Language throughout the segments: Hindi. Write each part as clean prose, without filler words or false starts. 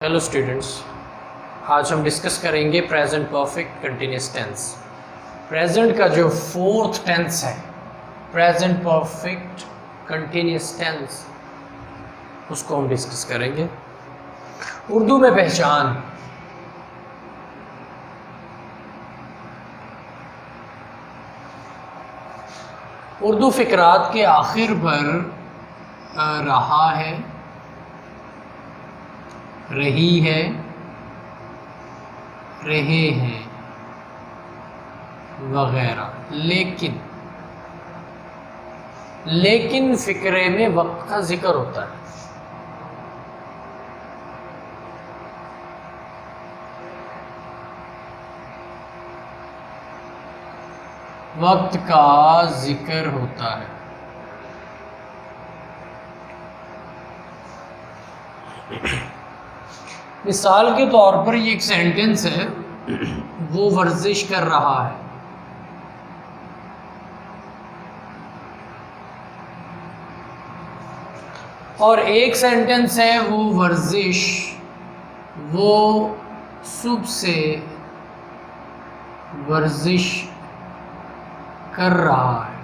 हेलो स्टूडेंट्स, आज हम डिस्कस करेंगे present perfect continuous tense. Present का जो फोर्थ टेंस है, प्रेजेंट परफेक्ट कंटिन्यूस टेंस, उसको हम डिस्कस करेंगे। उर्दू में पहचान। उर्दू फ़िक्रात के आखिर पर रहा है, रही है, रहे हैं वगैरह। लेकिन फ़िक्रे में वक्त का जिक्र होता है। वक्त का जिक्र होता है। मिसाल के तौर पर ये एक सेंटेंस है, वो वर्जिश कर रहा है। और एक सेंटेंस है, वो वर्जिश वो सुबह से वर्जिश कर रहा है।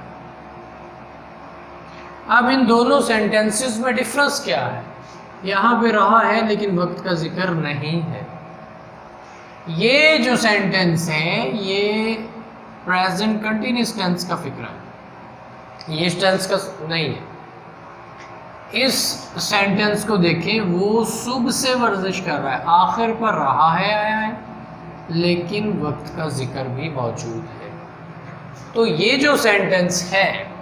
अब इन दोनों सेंटेंसेस में डिफरेंस क्या है? यहाँ पे रहा है लेकिन वक्त का जिक्र नहीं है। ये जो सेंटेंस है ये प्रेजेंट कंटिन्यूस टेंस का फिक्र है, ये टेंस का नहीं है। इस सेंटेंस को देखें, वो सुबह से वर्जिश कर रहा है, आखिर पर रहा है आया है, लेकिन वक्त का जिक्र भी मौजूद है। तो ये जो सेंटेंस है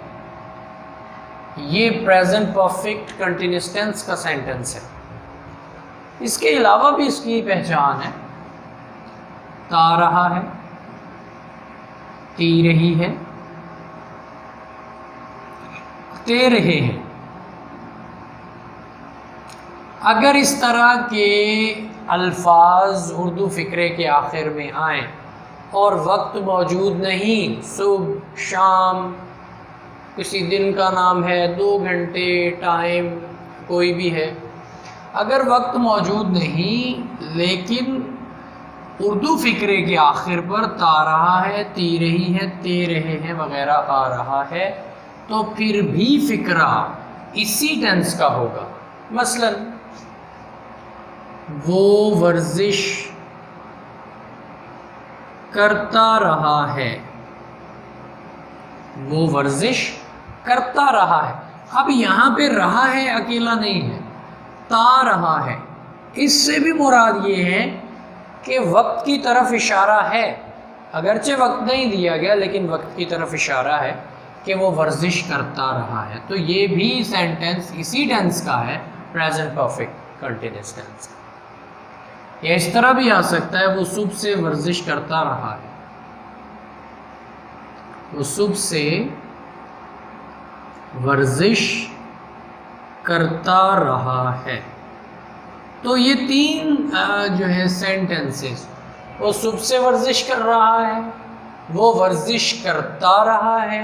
ये प्रेजेंट परफेक्ट कंटिन्यूस टेंस का सेंटेंस है। इसके अलावा भी इसकी पहचान है। ता रहा है, ती रही है, ते रहे हैं। अगर इस तरह के अल्फाज उर्दू फ़िक्रे के आखिर में आए और वक्त मौजूद नहीं, सुबह शाम, किसी दिन का नाम है, 2 घंटे, टाइम कोई भी है, अगर वक्त मौजूद नहीं लेकिन उर्दू फ़िक्रे के आखिर पर ता रहा है, ती रही है, ते रहे हैं वगैरह आ रहा है, तो फिर भी फ़िक्रा इसी टेंस का होगा। मसलन वो वर्जिश करता रहा है, वो वर्जिश करता रहा है। अब यहाँ पे रहा है अकेला नहीं है, ता रहा है। इससे भी मुराद ये है कि वक्त की तरफ इशारा है, अगरचे वक्त नहीं दिया गया लेकिन वक्त की तरफ इशारा है कि वो वर्जिश करता रहा है। तो ये भी सेंटेंस इसी टेंस का है, प्रेजेंट परफेक्ट कंटिन्यूस टेंस। या इस तरह भी आ सकता है, वो सुबह से वर्जिश करता रहा है, वो सुबह से वर्जिश करता रहा है। तो ये तीन जो है सेंटेंसेस, वो सुबह से वर्जिश कर रहा है, वो वर्जिश करता रहा है,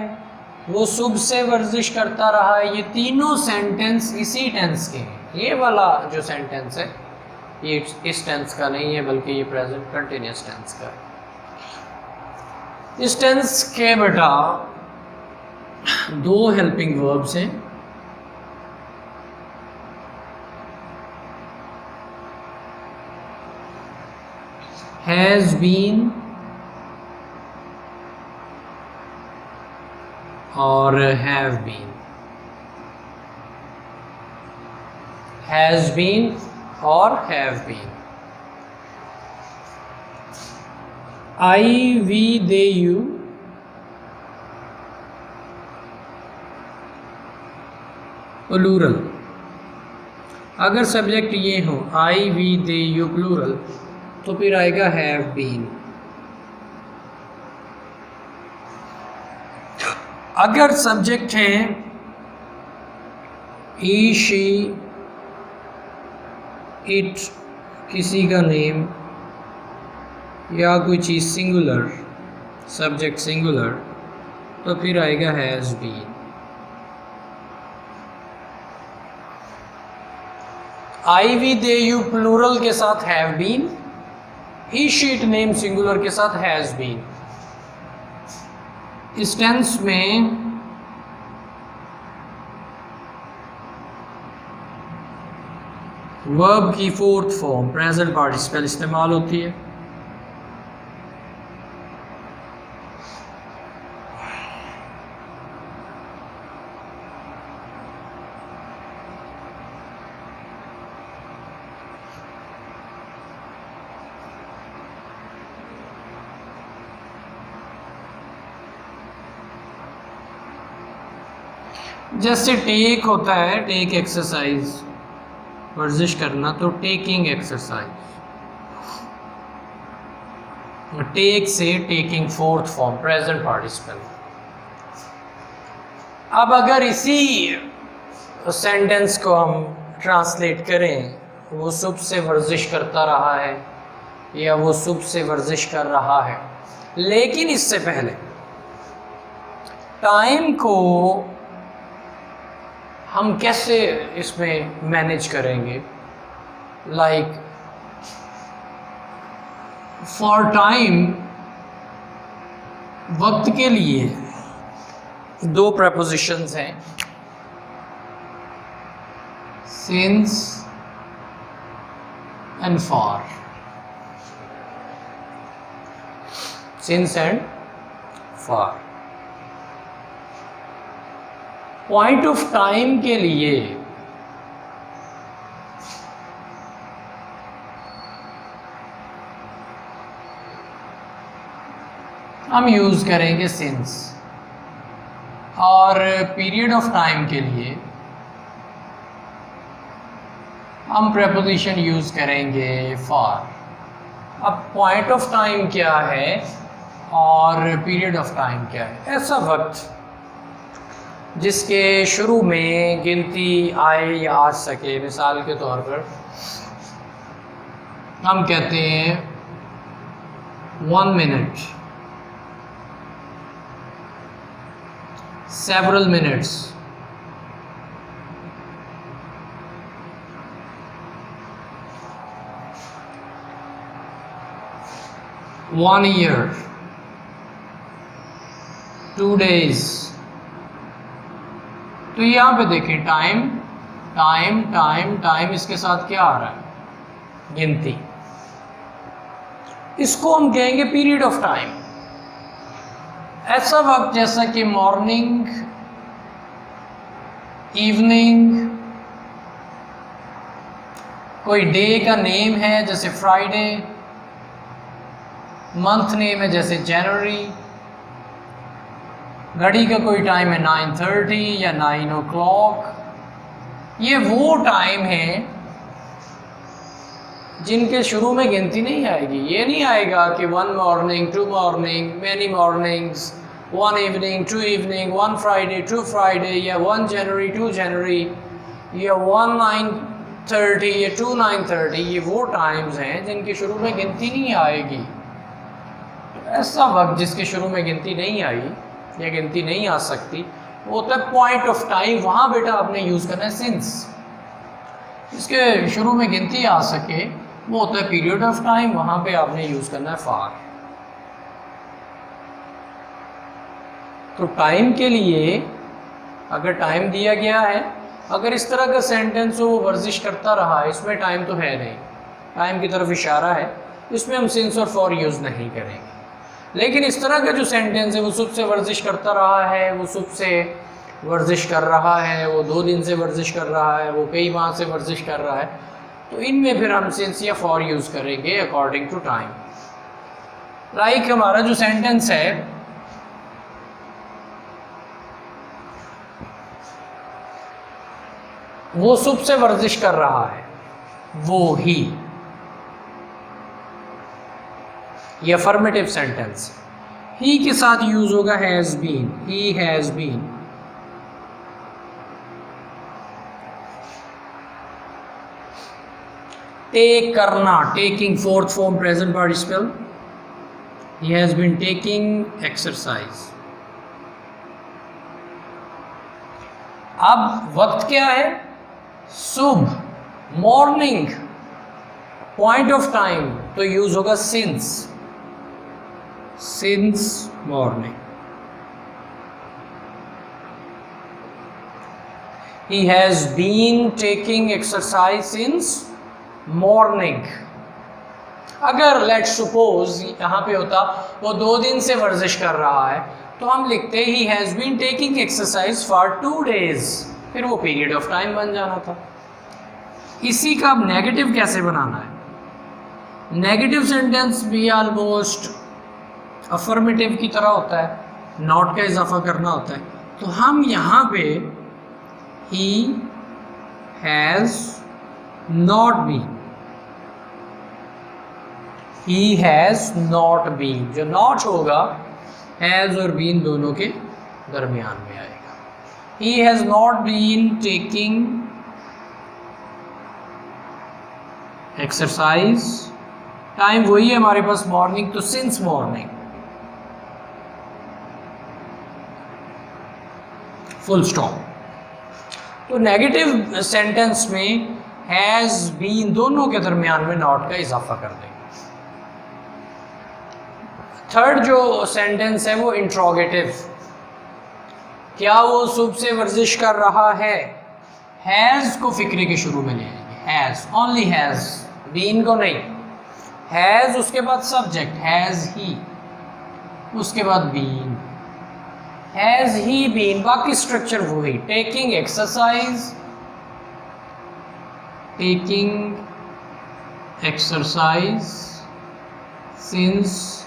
वो सुबह से वर्जिश करता रहा है, ये तीनों सेंटेंस इसी टेंस के हैं। ये वाला जो सेंटेंस है ये इस टेंस का नहीं है, बल्कि ये प्रेजेंट कंटिन्यूस टेंस का है। इस टेंस के बेटा 2 हेल्पिंग वर्ब्स हैं। हैज़ बीन और हैव बीन। हैज़ बीन और have been. I, we, they, you, plural. अगर सब्जेक्ट ये हो I, we, they, you plural, तो फिर आएगा हैव बीन। अगर सब्जेक्ट है ई, शी, इट, किसी का नेम या कोई चीज़ सिंगुलर, सब्जेक्ट सिंगुलर, तो फिर आएगा has been. I we they you plural के साथ have been, he she it name singular के साथ हैज बीन। इस टेंस में वर्ब की फोर्थ फॉर्म प्रेजेंट पार्टिसिपल इस्तेमाल होती है। जैसे टेक होता है, टेक एक्सरसाइज, वर्जिश करना, तो टेकिंग एक्सरसाइज। टेक से taking fourth form present participle. अब अगर इसी सेंटेंस को हम ट्रांसलेट करें, वो सुबह से वर्जिश करता रहा है या वो सुबह से वर्जिश कर रहा है, लेकिन इससे पहले टाइम को हम कैसे इसमें मैनेज करेंगे? लाइक फॉर टाइम, वक्त के लिए दो प्रपोजिशंस हैं, since and for. Since and for. Point of time के लिए हम यूज करेंगे सिंस, और पीरियड ऑफ टाइम के लिए हम प्रेपोजिशन यूज करेंगे फॉर। अब पॉइंट ऑफ टाइम क्या है और पीरियड ऑफ टाइम क्या है? ऐसा वक्त जिसके शुरू में गिनती आए या आ सके। मिसाल के तौर पर हम कहते हैं 1 minute, several minutes, one year, 2 days। तो यहाँ पे देखें टाइम टाइम टाइम टाइम, इसके साथ क्या आ रहा है? गिनती। इसको हम कहेंगे पीरियड ऑफ टाइम। ऐसा वक्त जैसा कि मॉर्निंग, इवनिंग, कोई डे का नेम है जैसे फ्राइडे, मंथ नेम है जैसे जनवरी, घड़ी का कोई टाइम है 9:30 या 9 o'clock। ये वो टाइम है जिनके शुरू में गिनती नहीं आएगी। ये नहीं आएगा कि 1 morning, 2 morning, many mornings, 1 evening, 2 evening, 1 Friday, 2 Friday, या 1 January, 2 January, या 1 9:30 या 2 9:30। ये वो टाइम्स हैं जिनके शुरू में गिनती नहीं आएगी। ऐसा वक्त जिसके शुरू में गिनती नहीं आई या गिनती नहीं आ सकती, वो होता है पॉइंट ऑफ टाइम। वहाँ बेटा आपने यूज़ करना है सिंस। जिसके शुरू में गिनती आ सके वो होता है पीरियड ऑफ टाइम, वहाँ पे आपने यूज़ करना है फॉर। तो टाइम के लिए अगर टाइम दिया गया है, अगर इस तरह का सेंटेंस हो वो वर्जिश करता रहा है, इसमें टाइम तो है नहीं, टाइम की तरफ इशारा है, इसमें हम सिंस और फॉर यूज़ नहीं करेंगे। लेकिन इस तरह का जो सेंटेंस है वो सुबह से वर्जिश करता रहा है, वो सुबह से वर्जिश कर रहा है, वो 2 दिन से वर्जिश कर रहा है, वो कई माह से वर्जिश कर रहा है, तो इनमें फिर हम सिंस या फॉर यूज़ करेंगे अकॉर्डिंग टू टाइम। लाइक हमारा जो सेंटेंस है, वो सुबह से वर्जिश कर रहा है, वो ही, ये अफर्मेटिव सेंटेंस। ही के साथ यूज होगा has been, he has been. Take करना, taking fourth form present participle. He has been taking exercise. अब वक्त क्या है? सुबह, मॉर्निंग पॉइंट ऑफ टाइम तो यूज होगा since morning. He has been taking exercise since morning. अगर लेट सपोज यहाँ पे होता वो 2 दिन से वर्जिश कर रहा है तो हम लिखते he has been taking exercise for 2 days, फिर वो पीरियड ऑफ टाइम बन जाना था। इसी का अब नेगेटिव कैसे बनाना है? नेगेटिव सेंटेंस भी ऑलमोस्ट अफर्मेटिव की तरह होता है, नॉट का इजाफा करना होता है। तो हम यहाँ पे he has not been, he has not been, जो नॉट होगा हैज़ और बीन दोनों के दरमियान में आएगा। He has not been taking exercise, time वही है हमारे पास मॉर्निंग, तो सिंस मॉर्निंग, फुल स्टॉप। तो नेगेटिव सेंटेंस में हैज़ बीन दोनों के दरमियान में नॉट का इजाफा कर देंगे। थर्ड जो सेंटेंस है वो इंट्रोगेटिव, क्या वो सुबह से वर्जिश कर रहा है, हैज़ को फिक्रे के शुरू में ले आएंगे, हैज़, ओनली हैज़, बीन को नहीं। हैज़ उसके बाद सब्जेक्ट हैज़ ही, उसके बाद बीन, हैज़ ही बीन, बाकी स्ट्रक्चर वही। Taking exercise, taking exercise since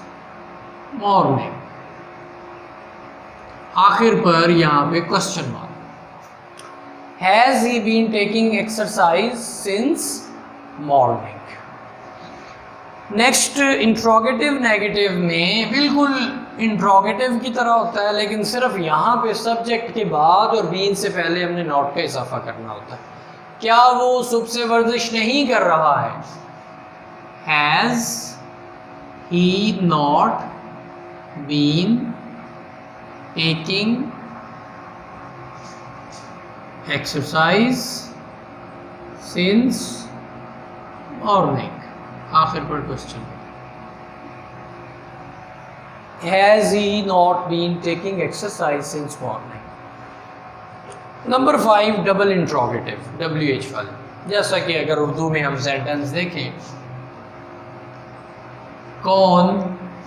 morning, आखिर पर यहाँ पे question mark, has he been taking exercise since morning. Next interrogative negative में बिल्कुल इंट्रोगेटिव की तरह होता है, लेकिन सिर्फ यहाँ पे सब्जेक्ट के बाद और बीन से पहले हमने नॉट का इजाफा करना होता है। क्या वो सुबह से वर्जिश नहीं कर रहा है, has he not been taking exercise since morning, आखिर पर question, has he not been taking exercise since morning. Number 5 double interrogative, WH वाले। जैसा कि अगर उर्दू में हम सेंटेंस देखें, कौन,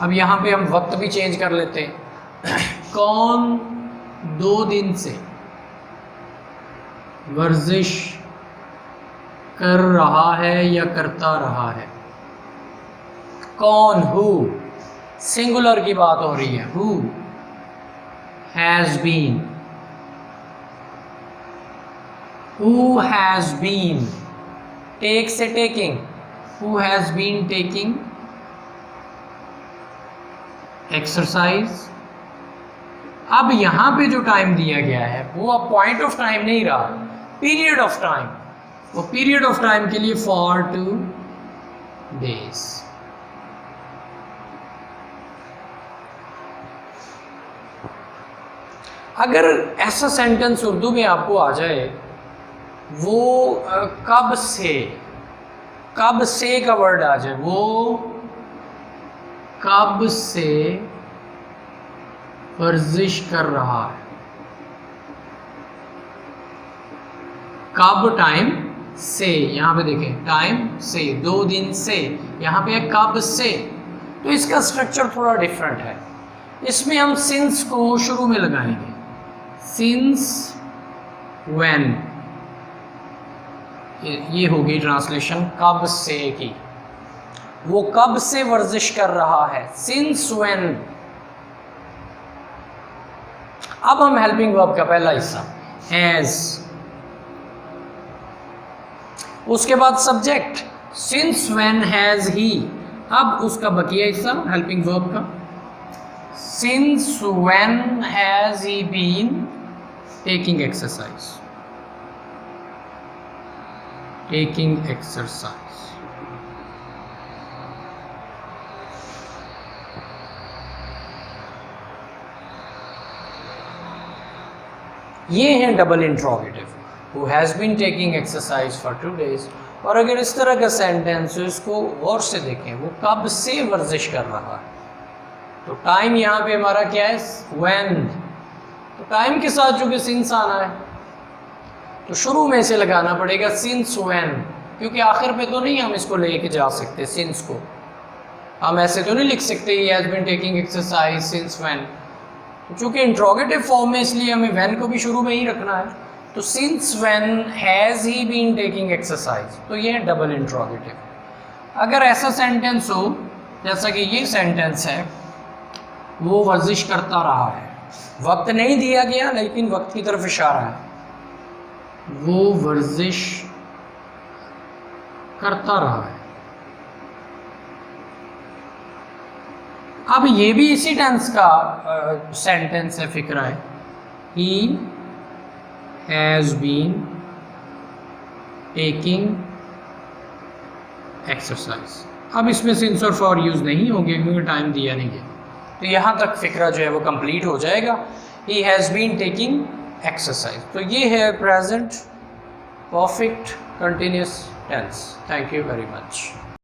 अब यहाँ पे हम वक्त भी चेंज कर लेते हैं, कौन 2 दिन से वर्जिश कर रहा है या करता रहा है। कौन, हु, सिंगुलर की बात हो रही है, who has been, who has been, take से taking, who has been taking exercise. अब यहाँ पे जो टाइम दिया गया है वो अब पॉइंट ऑफ टाइम नहीं रहा, पीरियड ऑफ टाइम। वो पीरियड ऑफ टाइम के लिए फॉर 2 days। अगर ऐसा सेंटेंस उर्दू में आपको आ जाए, वो कब से का वर्ड आ जाए, वो कब से वर्जिश कर रहा है, कब टाइम से, यहाँ पे देखें टाइम से, 2 दिन से, यहाँ पे है कब से। तो इसका स्ट्रक्चर थोड़ा डिफरेंट है। इसमें हम सिंस को शुरू में लगाएंगे, सिंस व्हेन, ये होगी ट्रांसलेशन कब से की। वो कब से वर्जिश कर रहा है, सिंस व्हेन। अब हम हेल्पिंग वर्ब का पहला हिस्सा हैज़, उसके बाद subject since when has he. अब उसका बकिया हिस्सा हेल्पिंग वर्ब का, since when has he been taking exercise, taking exercise. ये है double interrogative, who has been taking exercise for 2 days, और अगर इस तरह का सेंटेंस हो, इसको गौर से देखें, वो कब से वर्जिश कर रहा है, तो टाइम यहाँ पे हमारा क्या है, व्हेन। तो टाइम के साथ चूंकि सिंस आना है तो शुरू में से लगाना पड़ेगा सिंस व्हेन, क्योंकि आखिर पे तो नहीं हम इसको लेके जा सकते सिंस को, हम ऐसे तो नहीं लिख सकते he has been taking exercise since when. चूँकि इंट्रोगेटिव फॉर्म में इसलिए हमें व्हेन को भी शुरू में ही रखना है, तो since when has he been taking exercise, तो ये है डबल इंट्रोगेटिव। अगर ऐसा सेंटेंस हो जैसा कि ये सेंटेंस है, वो वर्जिश करता रहा है, वक्त नहीं दिया गया लेकिन वक्त की तरफ इशारा है, वो वर्जिश करता रहा है। अब ये भी इसी टेंस का सेंटेंस है, फिक्रा है, he has been taking exercise. अब इसमें सिंस और फॉर यूज़ नहीं होंगे क्योंकि टाइम दिया नहीं है, तो यहाँ तक फिक्रा जो है वो कंप्लीट हो जाएगा, he has been taking exercise. तो ये है present perfect continuous tense. Thank you very much.